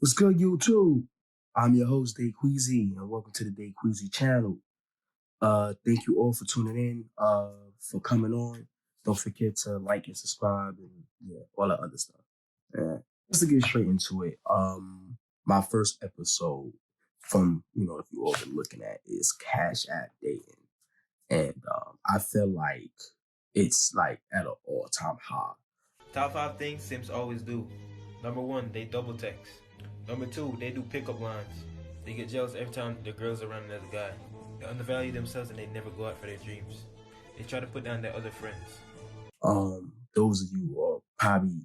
What's good, YouTube? I'm your host, Day Queasy, and welcome to the Day Queasy channel. Thank you all for tuning in, for coming on. Don't forget to like and subscribe and all that other stuff. Just to get straight into it, my first episode from, if you all been looking at is Cash App Dating. And I feel like it's like at an all-time high. Top 5 things Sims always do. Number 1, they double text. Number 2, they do pickup lines. They get jealous every time the girl's around another guy. They undervalue themselves and they never go out for their dreams. They try to put down their other friends. Those of you who are probably,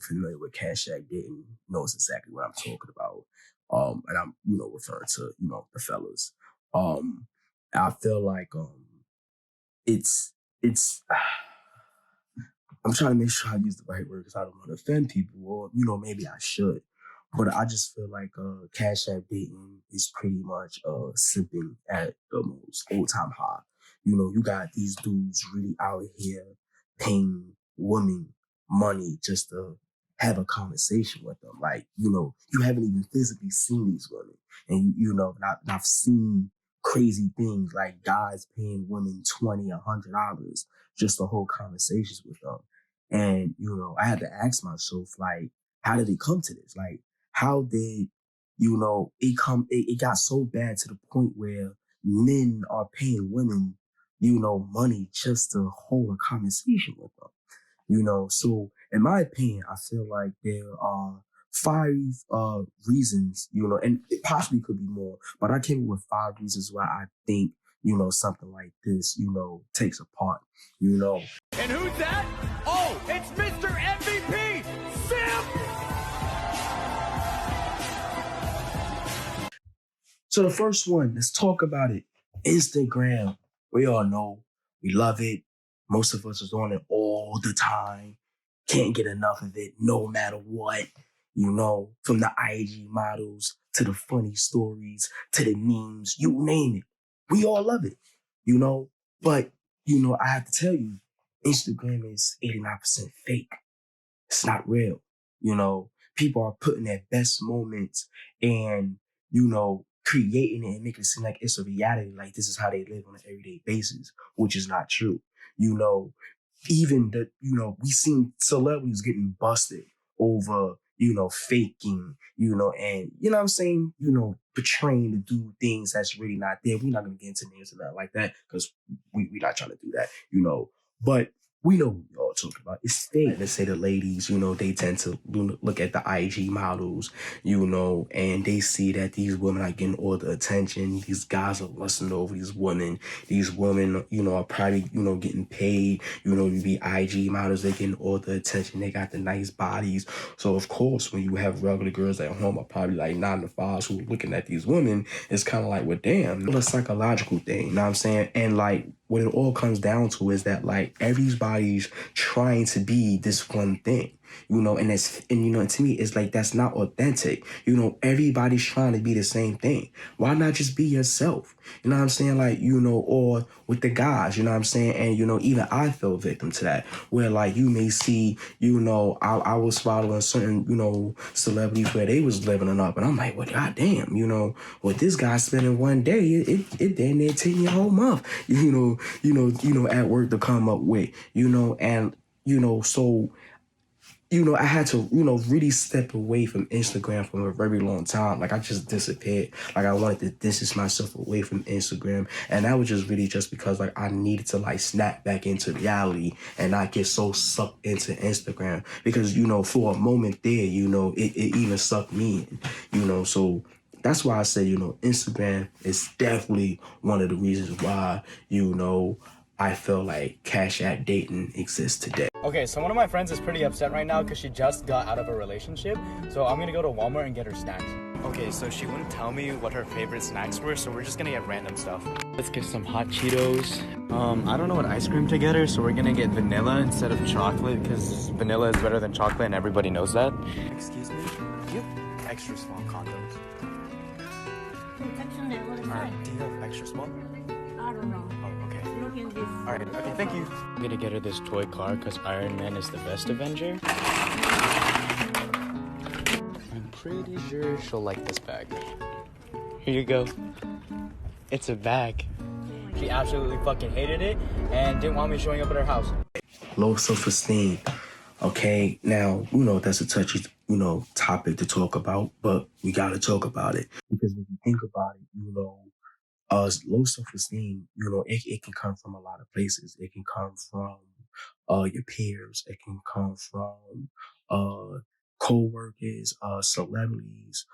familiar with Cash App Dating knows exactly what I'm talking about. And I'm, referring to, the fellas. I feel like, it's, I'm trying to make sure I use the right word because I don't want to offend people, or maybe I should. But I just feel like Cash App Dating is pretty much sipping at the most all-time high. You got these dudes really out here paying women money just to have a conversation with them. Like, you haven't even physically seen these women. And and I've seen crazy things like guys paying women $20, $100 just to hold conversations with them. And, I had to ask myself, like, how did it come to this? Like, how did, it got so bad to the point where men are paying women, money just to hold a conversation with them. So in my opinion, I feel like there are 5 reasons, and it possibly could be more, but I came up with 5 reasons why I think, something like this, takes apart, And who's that? Oh, it's Mr. MVP, Sim! So the first one, let's talk about it. Instagram. We all know, we love it. Most of us is on it all the time. Can't get enough of it, no matter what. From the IG models to the funny stories to the memes, you name it. We all love it, But, I have to tell you, Instagram is 89% fake. It's not real. People are putting their best moments and, creating it and making it seem like it's a reality, like this is how they live on an everyday basis, which is not true. Even that, we seen celebrities getting busted over, faking, and what I'm saying, portraying to do things that's really not there. We're not gonna get into names and that like that because we're not trying to do that, But we know what we all talking about. It's fake. Let's say the ladies, they tend to look at the IG models, and they see that these women are getting all the attention. These guys are lusting over these women. These women, are probably, getting paid, to be IG models. They're getting all the attention. They got the nice bodies. So, of course, when you have regular girls at home are probably like 9 to 5s who are looking at these women, it's kind of like, well, damn, it's a psychological thing. You know what I'm saying? And like, what it all comes down to is that like everybody's trying to be this one thing, and to me it's like that's not authentic. Everybody's trying to be the same thing. Why not just be yourself? You know what I'm saying? Like, or with the guys, you know what I'm saying? And even I fell victim to that, where like you may see, I was following certain, celebrities where they was living it up, and I'm like, well, goddamn, what this guy's spending one day, it damn near take me a whole month, at work to come up with, and so I had to, really step away from Instagram for a very long time. Like, I just disappeared. Like, I wanted to distance myself away from Instagram. And that was just really just because, like, I needed to, like, snap back into reality and not get so sucked into Instagram. Because, for a moment there, it even sucked me in, So that's why I say, Instagram is definitely one of the reasons why, I feel like Cash App Dating exists today. Okay, so one of my friends is pretty upset right now because she just got out of a relationship. So I'm gonna go to Walmart and get her snacks. Okay, so she wouldn't tell me what her favorite snacks were, so we're just gonna get random stuff. Let's get some hot Cheetos. I don't know what ice cream to get her, so we're gonna get vanilla instead of chocolate because vanilla is better than chocolate and everybody knows that. Excuse me? Do you have extra small condoms? Alright, do you have extra small? I don't know. Oh, okay. Look in this. Alright, okay, thank you. I'm gonna get her this toy car because Iron Man is the best Avenger. And pretty sure she'll like this bag. Here you go. It's a bag. She absolutely fucking hated it and didn't want me showing up at her house. Low self-esteem. Okay, now, that's a touchy, topic to talk about, but we gotta talk about it. Because when you think about it, low self-esteem, it can come from a lot of places. It can come from your peers. It can come from co-workers, celebrities,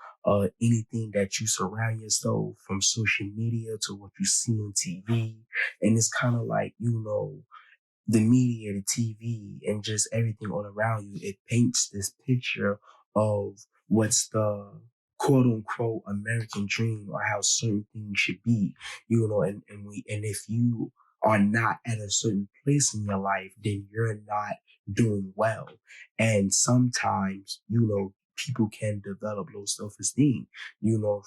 anything that you surround yourself from social media to what you see on TV. And it's kind of like, the media, the TV, and just everything all around you, it paints this picture of what's the quote unquote American dream or how certain things should be, and if you are not at a certain place in your life, then you're not doing well. And sometimes, people can develop low self-esteem,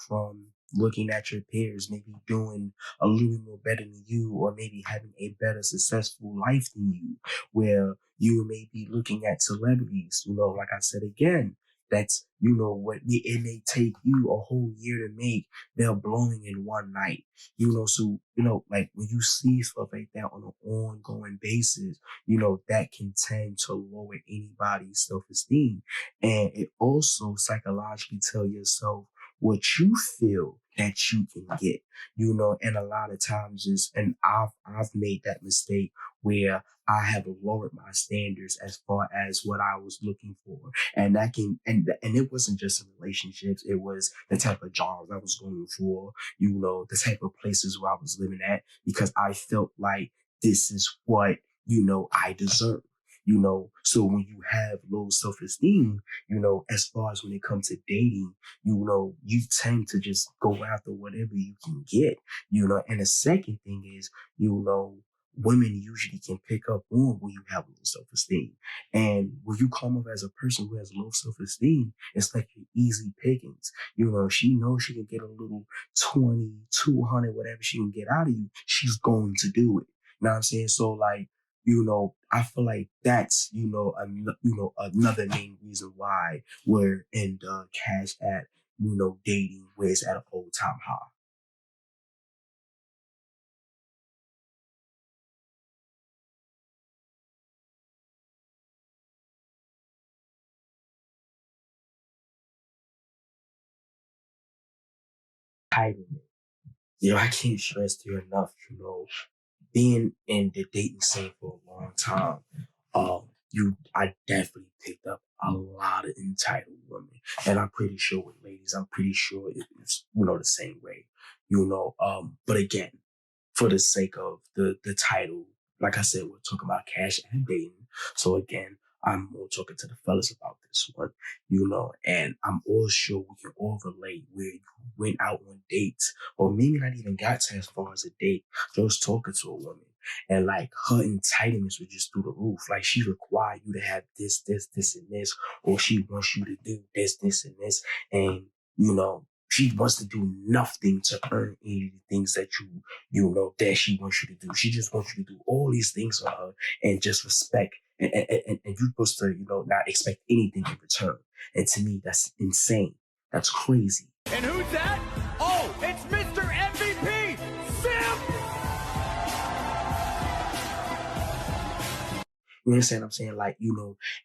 from looking at your peers, maybe doing a little more better than you, or maybe having a better successful life than you, where you may be looking at celebrities, like I said again, that's, it may take you a whole year to make, they're blowing in one night, so, like when you see stuff like that on an ongoing basis, that can tend to lower anybody's self-esteem. And it also psychologically tell yourself what you feel that you can get, and a lot of times and I've made that mistake where I have lowered my standards as far as what I was looking for. And that can, and it wasn't just in relationships. It was the type of jobs I was going for, the type of places where I was living at, because I felt like this is what, I deserve. So when you have low self-esteem, as far as when it comes to dating, you tend to just go after whatever you can get, and the second thing is, women usually can pick up on when you have low self-esteem. And when you come up as a person who has low self-esteem, it's like you're easy pickings. She knows she can get a little 20, 200, whatever she can get out of you, she's going to do it. You know what I'm saying? So like, I feel like that's, another main reason why we're in the Cash App, dating where it's at an all-time high. Entitlement. I can't stress to you enough, being in the dating scene for a long time, I definitely picked up a lot of entitled women. And I'm pretty sure with ladies, I'm pretty sure it's, the same way, but again, for the sake of the title, like I said, we're talking about cash and dating. So again, I'm more talking to the fellas about this one, and I'm all sure we can all relate where you went out on dates, or maybe not even got to as far as a date, just talking to a woman. And like her entitlements were just through the roof. Like she required you to have this, this, this, and this, or she wants you to do this, this, and this. And, she wants to do nothing to earn any of the things that that she wants you to do. She just wants you to do all these things for her and just respect. And you're supposed to, not expect anything in return. And to me, that's insane. That's crazy. And who's that? Oh, it's Mr. MVP, Simp! You understand what I'm saying? Like,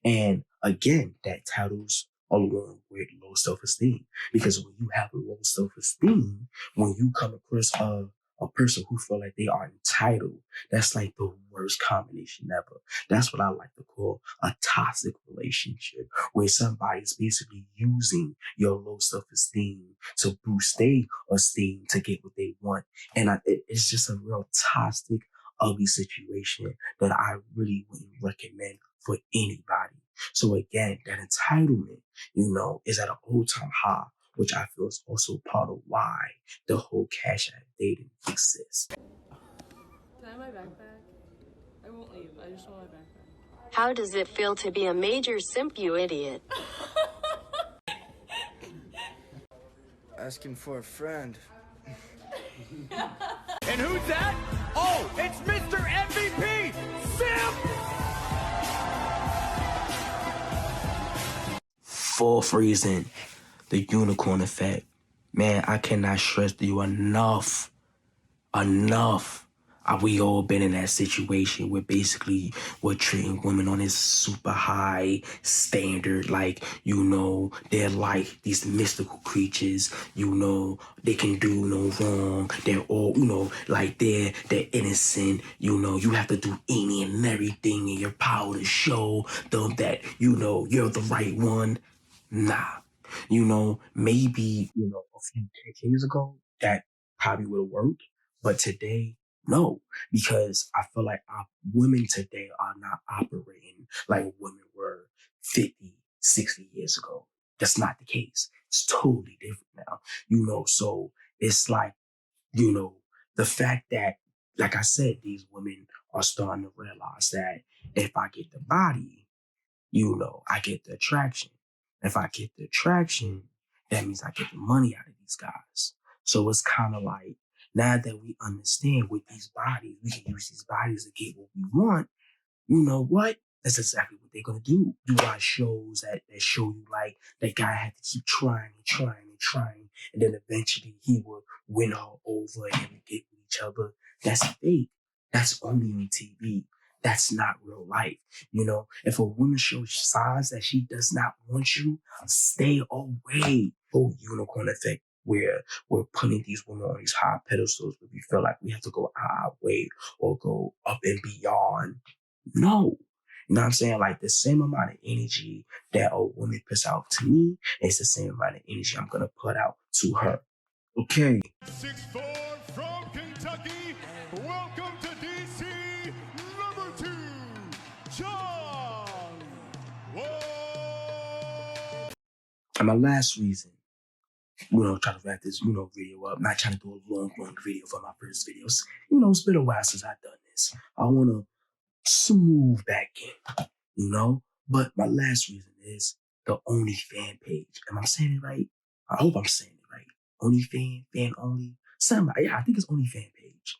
and again, that titles along with low self-esteem. Because when you have low self-esteem, when you come across a person who feel like they are entitled, that's like the worst combination ever. That's what I like to call a toxic relationship, where somebody's basically using your low self-esteem to boost their esteem to get what they want. And it's just a real toxic, ugly situation that I really wouldn't recommend for anybody. So again, that entitlement, is at an all-time high, which I feel is also part of why the whole Cash App dating exists. Can I have my backpack? I won't leave. I just want my backpack. How does it feel to be a major simp, you idiot? Asking for a friend. And who's that? Oh, it's Mr. MVP, Simp! Fourth reason, the unicorn effect. Man, I cannot stress to you enough. We all been in that situation where basically we're treating women on this super high standard, like, they're like these mystical creatures, they can do no wrong. They're all, like they're innocent, you have to do any and everything in your power to show them that, you're the right one. Nah. Maybe, a few decades ago, that probably would have worked. But today, no, because I feel like our women today are not operating like women were 50, 60 years ago. That's not the case. It's totally different now, so it's like, the fact that, like I said, these women are starting to realize that if I get the body, I get the attraction. If I get the attraction, that means I get the money out of these guys. So it's kind of like, now that we understand with these bodies, we can use these bodies to get what we want. You know what? That's exactly what they're gonna do. You watch shows that show you like that guy had to keep trying and trying and trying, and then eventually he would win her over and they would get with each other. That's fake. That's only on TV. That's not real life. If a woman shows signs that she does not want you, stay away. Oh, unicorn effect, where we're putting these women on these high pedestals where we feel like we have to go our way or go up and beyond. No. You know what I'm saying? Like, the same amount of energy that a woman puts out to me is the same amount of energy I'm going to put out to her. Okay. 6'4" from Kentucky. Welcome to DC, number 2, John Wall. And my last reason, trying to wrap this, video up, not trying to do a long video for my first videos. It's been a while since I've done this. I want to smooth back in, But my last reason is the OnlyFans page. Am I saying it right? I hope I'm saying it right. OnlyFans, fan only. Something, yeah, I think it's OnlyFans page.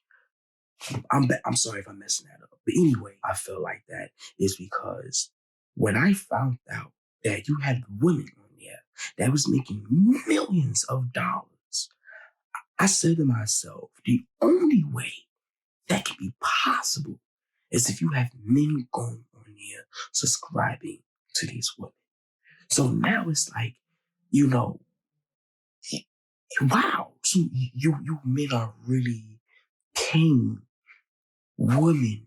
I'm sorry if I'm messing that up. But anyway, I feel like that is because when I found out that you had women on there that was making millions of dollars, I said to myself, the only way that can be possible is if you have men going on there subscribing to these women. So now it's like, wow. So you men are really paying women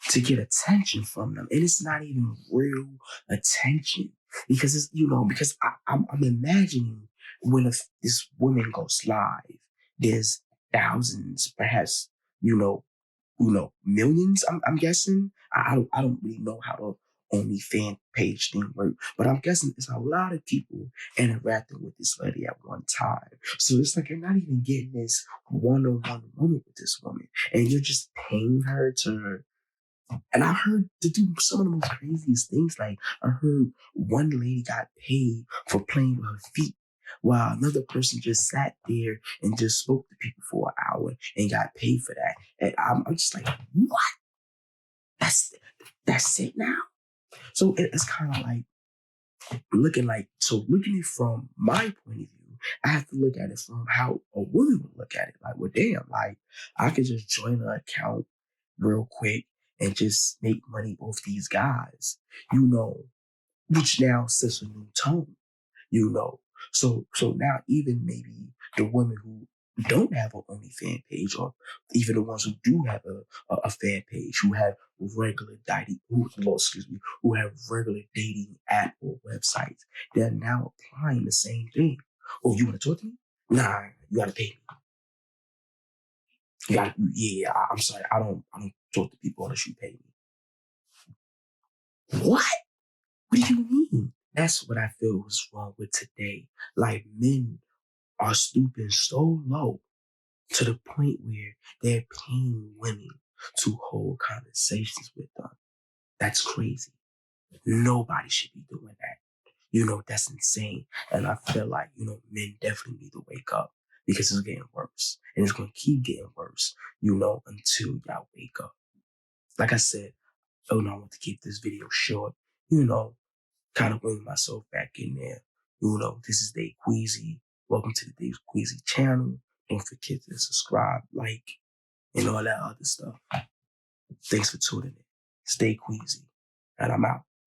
to get attention from them. And it's not even real attention. Because because I'm imagining when this woman goes live, there's thousands, perhaps, millions, I'm guessing. I don't really know how the OnlyFans page thing works, but I'm guessing it's a lot of people interacting with this lady at one time. So it's like you're not even getting this one-on-one moment with this woman, and you're just paying her to. And I heard to do some of the most craziest things. Like, I heard one lady got paid for playing with her feet, while another person just sat there and just spoke to people for an hour and got paid for that. And I'm just like, what? That's it now? So it's kind of like looking it from my point of view, I have to look at it from how a woman would look at it. Like, well, damn, like, I could just join an account real quick and just make money off these guys, which now sets a new tone, So now even maybe the women who don't have an OnlyFans page, or even the ones who do have a fan page, who have regular dating, who have regular dating app or websites, they're now applying the same thing. Oh, you want to talk to me? Nah, you gotta pay me. I'm sorry, I don't talk to people unless you pay me. What? What do you mean? That's what I feel is wrong with today. Like, men are stooping so low to the point where they're paying women to hold conversations with them. That's crazy. Nobody should be doing that. That's insane. And I feel like, men definitely need to wake up, because it's getting worse. And it's going to keep getting worse, until y'all wake up. Like I said, I want to keep this video short, kind of bring myself back in there, You know, this is Dave Queasy. Welcome to the Dave Queasy channel. Don't forget to subscribe, like, and all that other stuff. Thanks for tuning in. Stay Queasy. And I'm out.